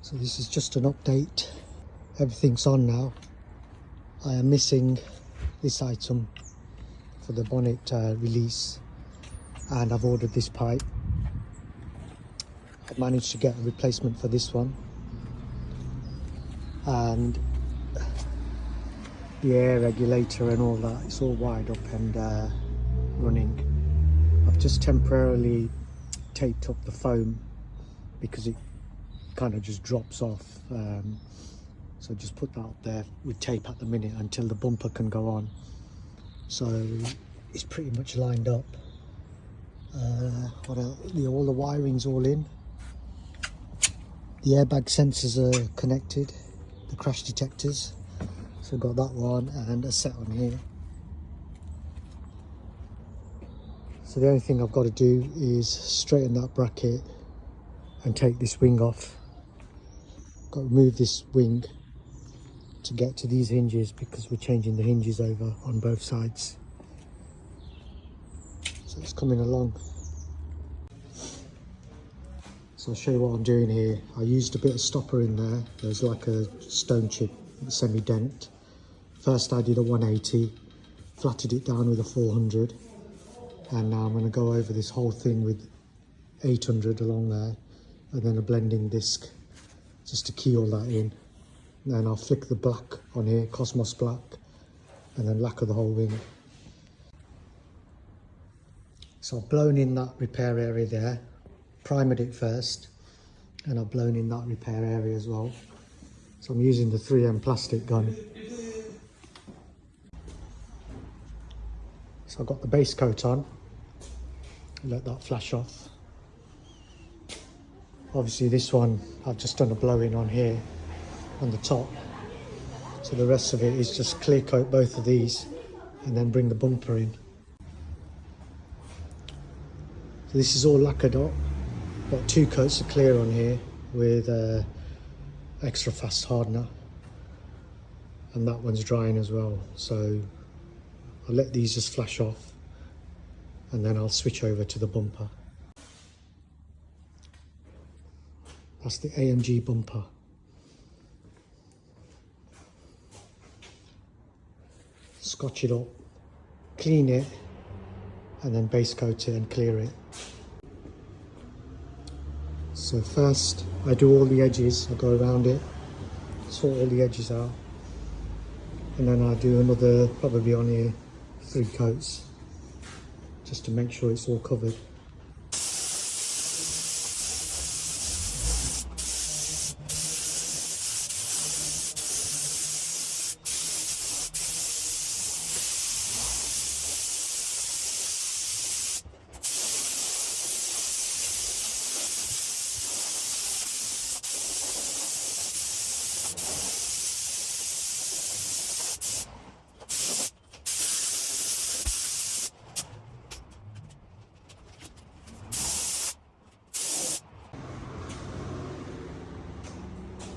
So this is just an update. Everything's on now. I am missing this item for the bonnet release, and I've ordered this pipe. I've managed to get a replacement for this one, and the air regulator and all that, it's all wired up and running. I've just temporarily taped up the foam because it kind of just drops off, so just put that up there with tape at the minute until the bumper can go on. So it's pretty much lined up. What else? All the wiring's all in. The airbag sensors are connected, the crash detectors. So I've got that one and a set on here. So the only thing I've got to do is straighten that bracket and take this wing off. Got to remove this wing to get to these hinges because we're changing the hinges over on both sides. So it's coming along. So I'll show you what I'm doing here. I used a bit of stopper in there. There's like a stone chip, semi-dent. First I did a 180, flattened it down with a 400, and now I'm going to go over this whole thing with 800 along there, and then a blending disc just to key all that in. Then I'll flick the black on here, Cosmos black, and then lacquer the whole wing. So I've blown in that repair area there, primered it first, and I've blown in that repair area as well. So I'm using the 3M plastic gun. So I've got the base coat on, let that flash off. Obviously this one, I've just done a blow-in on here, on the top. So the rest of it is just clear coat both of these and then bring the bumper in. So this is all lacquered up. Got 2 coats of clear on here with extra fast hardener. And that one's drying as well. So I'll let these just flash off and then I'll switch over to the bumper. That's the AMG bumper. Scotch it up, clean it, and then base coat it and clear it. So first I do all the edges, I go around it, sort all the edges out, and then I do another, probably on here, 3 coats, just to make sure it's all covered.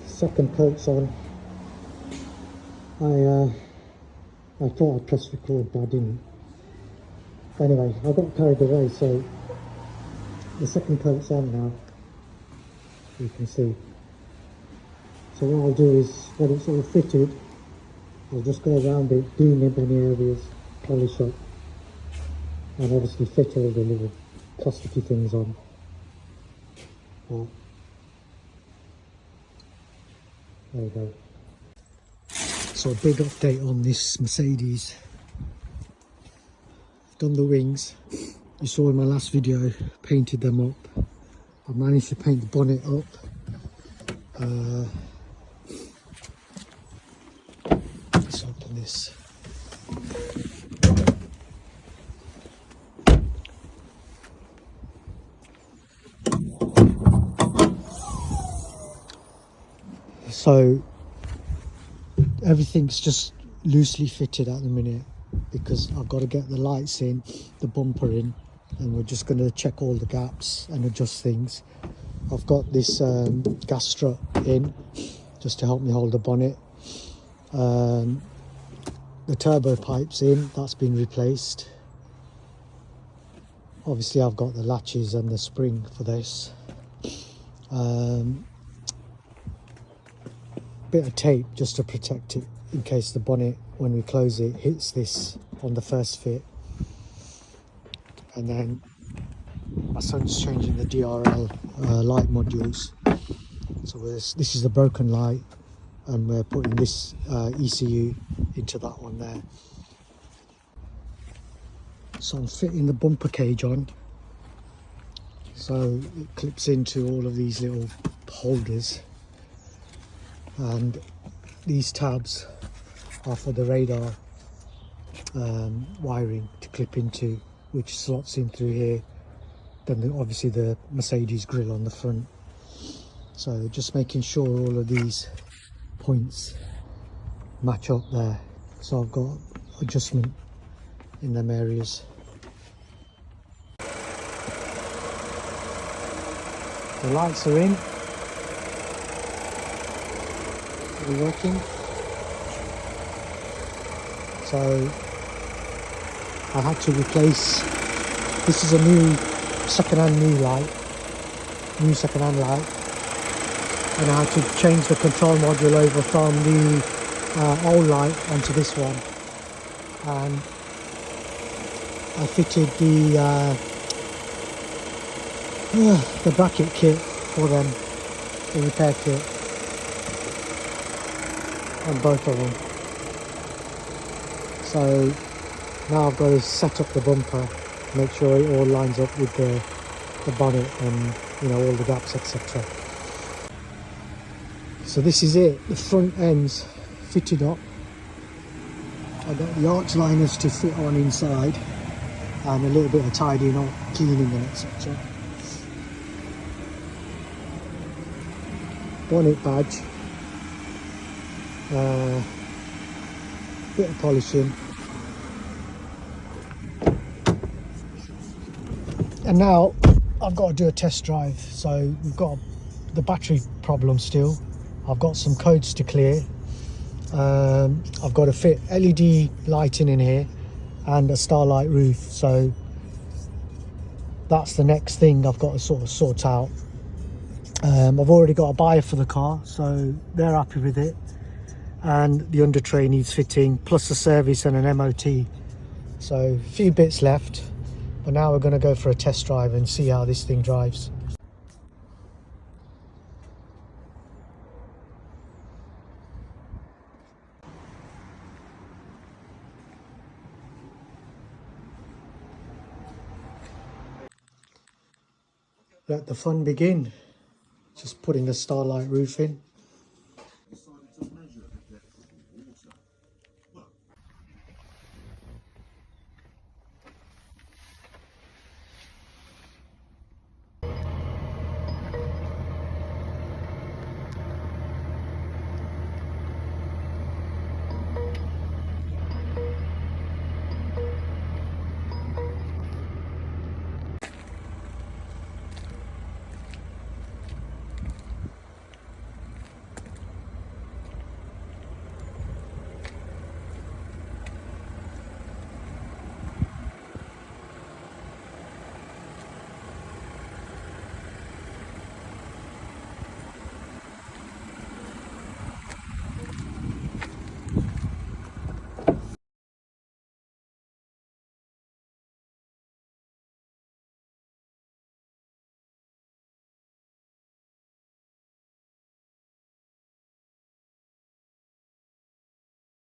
Second coat's on. I thought I'd press record, but I didn't. Anyway, I got carried away, so the second coat's on now, you can see. So what I'll do is, when it's all fitted, I'll just go around it, denib any areas, polish up, and obviously fit all the little plasticky things on. There we go. So a big update on this Mercedes. I've done the wings. You saw in my last video, painted them up. I managed to paint the bonnet up. Let's open this. So everything's just loosely fitted at the minute because I've got to get the lights in, the bumper in, and we're just going to check all the gaps and adjust things. I've got this gas strut in just to help me hold the bonnet. The turbo pipe's in, that's been replaced. Obviously I've got the latches and the spring for this. bit of tape just to protect it in case the bonnet, when we close it, hits this on the first fit. And then my son's changing the DRL light modules. So this is the broken light, and we're putting this ECU into that one there. So I'm fitting the bumper cage on, so it clips into all of these little holders, and these tabs are for the radar wiring to clip into, which slots in through here. Then obviously the Mercedes grille on the front. So just making sure all of these points match up there. So I've got adjustment in them areas. The lights are in. They're working. So I had to replace, this is a new second-hand light, and I had to change the control module over from the old light onto this one, and I fitted the bracket kit for them, the repair kit on both of them. So now I've got to set up the bumper, make sure it all lines up with the bonnet and, you know, all the gaps, etc. So this is it, the front end's fitted up. I've got the arch liners to fit on inside, and a little bit of tidying up, cleaning and etc. Bonnet badge, bit of polishing, and now I've got to do a test drive. So we've got the battery problem still. I've got some codes to clear. I've got to fit LED lighting in here and a starlight roof. So that's the next thing I've got to sort of sort out. I've already got a buyer for the car, so they're happy with it. And the under tray needs fitting, plus a service and an MOT. So a few bits left, but now we're going to go for a test drive and see how this thing drives. Let the fun begin. Just putting the starlight roof in.